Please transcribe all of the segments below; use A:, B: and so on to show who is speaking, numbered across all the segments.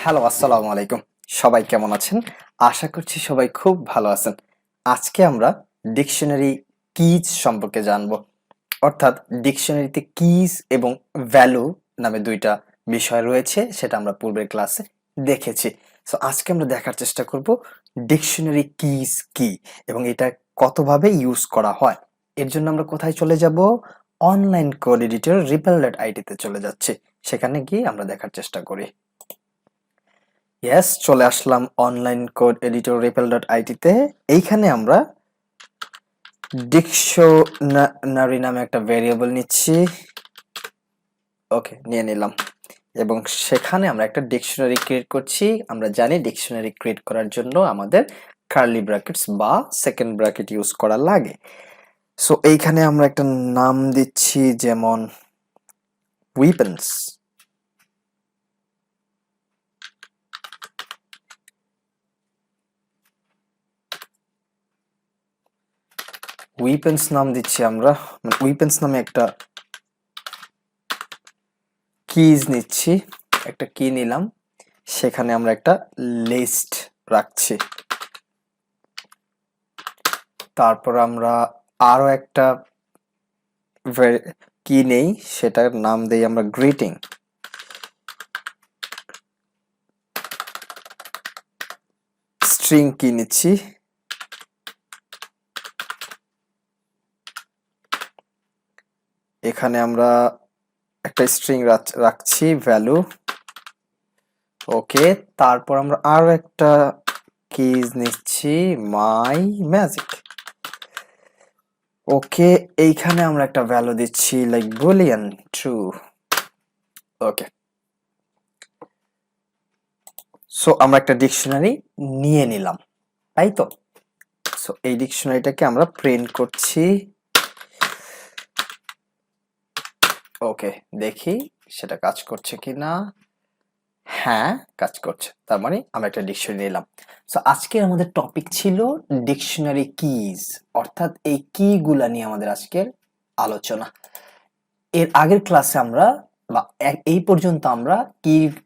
A: Hello, আসসালামু আলাইকুম। সবাই কেমন আছেন? আশা করছি সবাই খুব ভালো আছেন। আজকে আমরা ডিকশনারি কিজ সম্পর্কে জানবো। অর্থাৎ ডিকশনারিতে কিজ এবং ভ্যালু নামে দুইটা বিষয় রয়েছে, সেটা আমরা পূর্বের ক্লাসে দেখেছি। সো আজকে আমরা দেখার চেষ্টা করব ডিকশনারি কিজ কি এবং এটা কতভাবে ইউজ করা হয়। এর জন্য আমরা কোথায় চলে যাব? অনলাইন কোড এডিটর রিপেল.আইটি তে চলে যাচ্ছি। সেখানে গিয়ে আমরা দেখার চেষ্টা করি। চলে আসলাম অনলাইন কোড এডিটর রিপেল.আইটি তে। এইখানে আমরা ডিকশনারি নামে একটা ভেরিয়েবল নিচ্ছি। ওকে, নিয়ে নিলাম এবং সেখানে আমরা একটা ডিকশনারি ক্রিয়েট করছি। আমরা জানি ডিকশনারি ক্রিয়েট করার জন্য আমাদের কার্লি ব্র্যাকেটস বা সেকেন্ড ব্র্যাকেট ইউজ করা লাগে। সো এইখানে আমরা একটা নাম দিচ্ছি, যেমন উইপেন্স। উইপেন্স নাম দিচ্ছি আমরা, উইপেন্স নামে একটা কিজ নিচ্ছি, একটা কি নিলাম, সেখানে আমরা একটা লিস্ট রাখছি। তারপর আমরা আরো একটা কি নেই, সেটার নাম দেই আমরা গ্রিটিং। স্ট্রিং কি নিচ্ছি, এখানে আমরা একটা স্ট্রিং রাখছি ভ্যালু। ওকে, তারপর আমরা আরো একটা কিজ নিচ্ছি, মাই ম্যাজিক। ওকে, এইখানে আমরা একটা ভ্যালু দিচ্ছি লাইক বুলিয়ান ট্রু। ওকে, সো আমরা একটা ডিকশনারি নিয়ে নিলাম, তাই তো? সো এই ডিকশনারিটাকে আমরা প্রিন্ট করছি। ওকে, দেখি সেটা কাজ করছে কিনা। হ্যাঁ, কাজ করছে। তার মানে আমরা একটা ডিকশনারি নিলাম। সো আজকে আমাদের টপিক ছিল ডিকশনারি কিজ, অর্থাৎ এই কি গুলা নিয়ে আমাদের আজকের আলোচনা। এর আগের ক্লাসে আমরা বা এই পর্যন্ত আমরা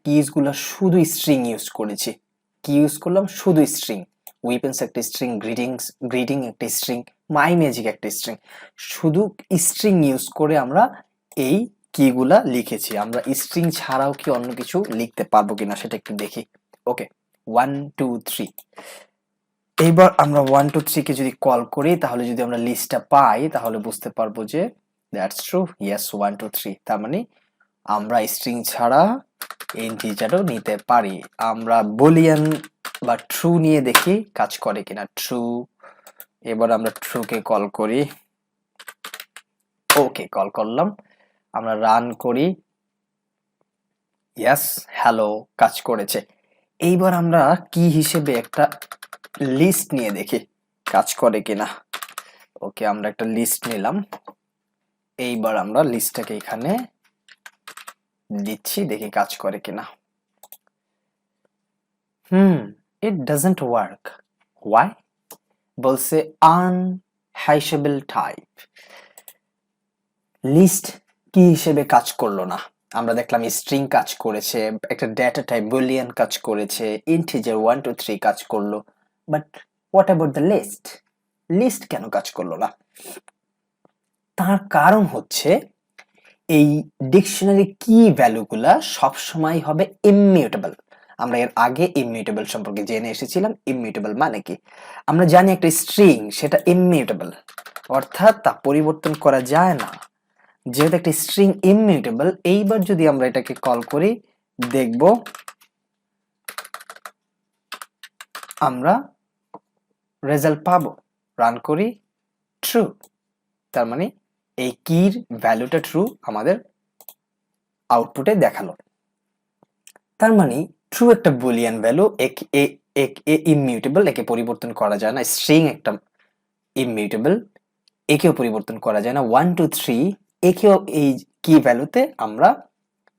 A: কিজ গুলা শুধু স্ট্রিং ইউজ করেছি। কি ইউজ করলাম? শুধু স্ট্রিং। উইপেন্স একটা স্ট্রিং, গ্রিটিং একটা স্ট্রিং, মাই ম্যাজিক একটা স্ট্রিং। শুধু স্ট্রিং ইউজ করে আমরা এই কিগুলা লিখেছি। আমরা স্ট্রিং ছাড়াও কি অন্য কিছু লিখতে পারবো কিনা সেটা একটু দেখি। ওকে, 1 2 3। এইবার আমরা 1 2 3 কে যদি কল করি, তাহলে যদি আমরা লিস্টটা পাই, তাহলে বুঝতে পারবো যে দ্যাটস ট্রু। ইয়েস, 1 2 3। তার মানে আমরা স্ট্রিং ছাড়া ইন্টিজারও নিতে পারি। আমরা বুলিয়ান বা ট্রু নিয়ে দেখি কাজ করে কিনা। ট্রু। এবার আমরা ট্রু কে কল করি। ওকে, কল করলাম। আমরা রান করি। ইয়েস, হ্যালো, কাজ করেছে। এইবার আমরা কি হিসেবে একটা লিস্ট নিয়ে দেখি কাজ করে কিনা। ওকে, আমরা একটা লিস্ট নিলাম। এইবার আমরা লিস্টটাকে এখানে দিচ্ছি, দেখি কাজ করে কিনা। It doesn't work. ওয়াই? বলছে আনহ্যাশেবল টাইপ। লিস্ট কি হিসেবে কাজ করলো না। আমরা দেখলাম স্ট্রিং কাজ করেছে, একটা ডেটা টাইপ বুলিয়ান কাজ করেছে, ইন্টিজার 1 2 3 কাজ করলো, but what about the list? List কেন কাজ করলো না? তার কারণ হচ্ছে এই ডিকশনারি কি ভ্যালুগুলা সবসময় হবে ইমিউটেবল। আমরা এর আগে ইমিউটেবল সম্পর্কে জেনে এসেছিলাম। ইমিউটেবল মানে কি? আমরা জানি একটা স্ট্রিং সেটা ইমিউটেবল, অর্থাৎ তা পরিবর্তন করা যায় না। যেহেতু একটা স্ট্রিং ইমিউটেবল, এইবার যদি আমরা এটাকে কল করি, দেখব আমরা রেজাল্ট পাবো। রান করি, ট্রু। তার মানে এই কির ভ্যালুটা ট্রু আমাদের আউটপুটে দেখালো। তার মানে ট্রু একটা বুলিয়ান ভ্যালু, ইমিউটেবল, একে পরিবর্তন করা যায় না। স্ট্রিং একটা ইমিউটেবল, একেও পরিবর্তন করা যায় না। 1 2 3 একেও এই কি ভ্যালুতে আমরা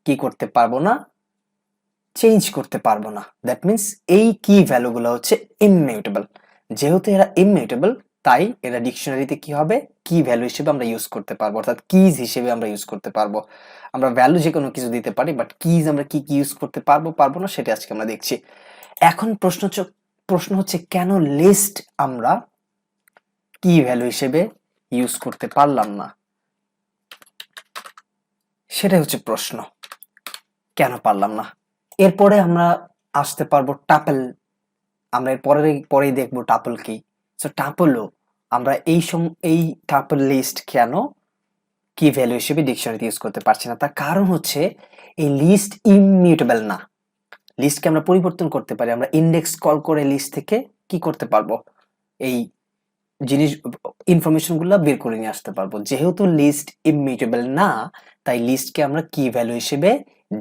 A: কি করতে পারবো না, চেঞ্জ করতে পারবো না। দ্যাট মিন্স এই কি ভ্যালুগুলো হচ্ছে ইমিউটেবল। যেহেতু এরা ইমিউটেবল, তাই এটা ডিকশনারিতে কি হবে, কি ভ্যালু হিসেবে আমরা ইউজ করতে পারবো, অর্থাৎ কিজ হিসেবে আমরা ইউজ করতে পারবো। আমরা ভ্যালু যে কোনো কিছু দিতে পারি, বাট কিজ আমরা কি কি ইউজ করতে পারবো পারবো না সেটা আজকে আমরা দেখছি। এখন প্রশ্ন হচ্ছে কেন লিস্ট আমরা কি ভ্যালু হিসেবে ইউজ করতে পারলাম না, সেটাই হচ্ছে প্রশ্ন, কেন পারলাম না। এরপরে আমরা আসতে পারবো টাপল, আমরা এর পরেই দেখবো টাপল কি। সো টাপলও আমরা এই টাপল লিস্ট কেন কি ভ্যালু হিসেবে ডিকশনারিতে ইউজ করতে পারছি না, তার কারণ হচ্ছে এই লিস্ট ইমিউটেবল না। লিস্টকে আমরা পরিবর্তন করতে পারি, আমরা ইন্ডেক্স কল করে লিস্ট থেকে কি করতে পারবো, এই জিনিস ইনফরমেশন গুলো বের করে নিয়ে আসতে পারবো। যেহেতু লিস্ট ইমিউটেবল না, তাই লিস্টকে আমরা কি ভ্যালু হিসেবে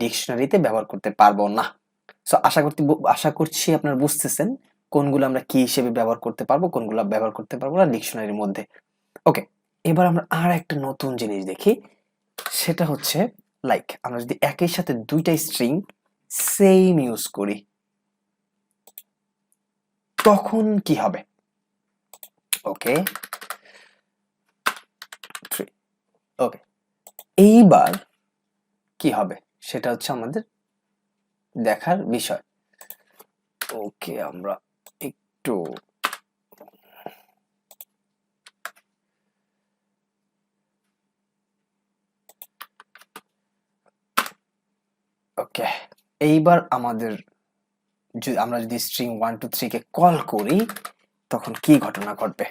A: ডিকশনারিতে ব্যবহার করতে পারবো না। সো আশা করছি আপনারা বুঝতেছেন কোনগুলো আমরা কি হিসেবে ব্যবহার করতে পারবো, কোনগুলো ব্যবহার করতে পারবো না ডিকশনারির মধ্যে। ওকে, এবার আমরা আর একটা নতুন জিনিস দেখি, সেটা হচ্ছে লাইক আমরা যদি একই সাথে দুইটা স্ট্রিং সেম ইউজ করি তখন কি হবে। ওকে, ওকে, এইবার কি হবে সেটা হচ্ছে আমাদের দেখার বিষয়। ওকে, আমরা একটু ওকে, এইবার আমরা যদি স্ট্রিং 1 2 3 কে কল করি তখন কি ঘটনা ঘটবে,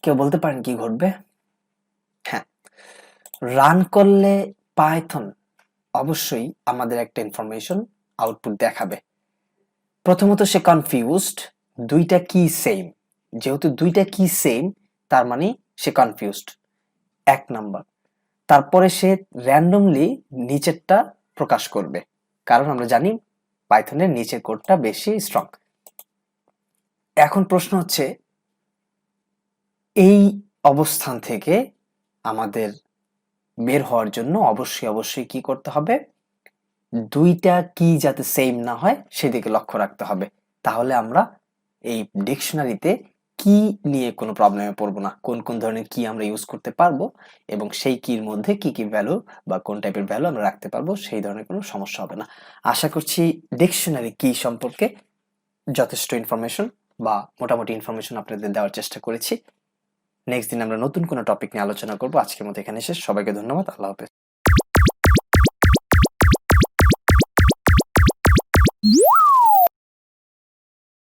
A: কেউ বলতে পারেন কি ঘটবে? হ্যাঁ, রান করলে পাইথন অবশ্যই আমাদের একটা ইনফরমেশন আউটপুট দেখাবে। প্রথমত সে কনফিউজড, দুইটা কি সেম, যেহেতু দুইটা কি সেম তার মানে সে কনফিউজড, এক নাম্বার। তারপরে সে র্যান্ডমলি নিচেরটা প্রকাশ করবে, কারণ আমরা জানি পাইথনের নিচের কোডটা বেশি স্ট্রং। এখন প্রশ্ন হচ্ছে এই অবস্থান থেকে আমাদের বের হওয়ার জন্য অবশ্যই কি করতে হবে, দুইটা কি যাতে সেম না হয় সেদিকে লক্ষ্য রাখতে হবে। তাহলে আমরা এই ডিকশনারিতে কি নিয়ে কোনো প্রবলেমে পড়বো না, কোন কোন ধরনের কি আমরা ইউজ করতে পারবো এবং সেই কির মধ্যে কি কি ভ্যালু বা কোন টাইপের ভ্যালু আমরা রাখতে পারবো, সেই ধরনের কোনো সমস্যা হবে না। আশা করছি ডিকশনারি কি সম্পর্কে যথেষ্ট ইনফরমেশন বা মোটামুটি ইনফরমেশন আপনাদের দেওয়ার চেষ্টা করেছি। নেক্সট দিন আমরা নতুন কোনো টপিক নিয়ে আলোচনা করবো। আজকের মতো এখানে শেষ। সবাইকে ধন্যবাদ। আল্লাহ হাফেজ।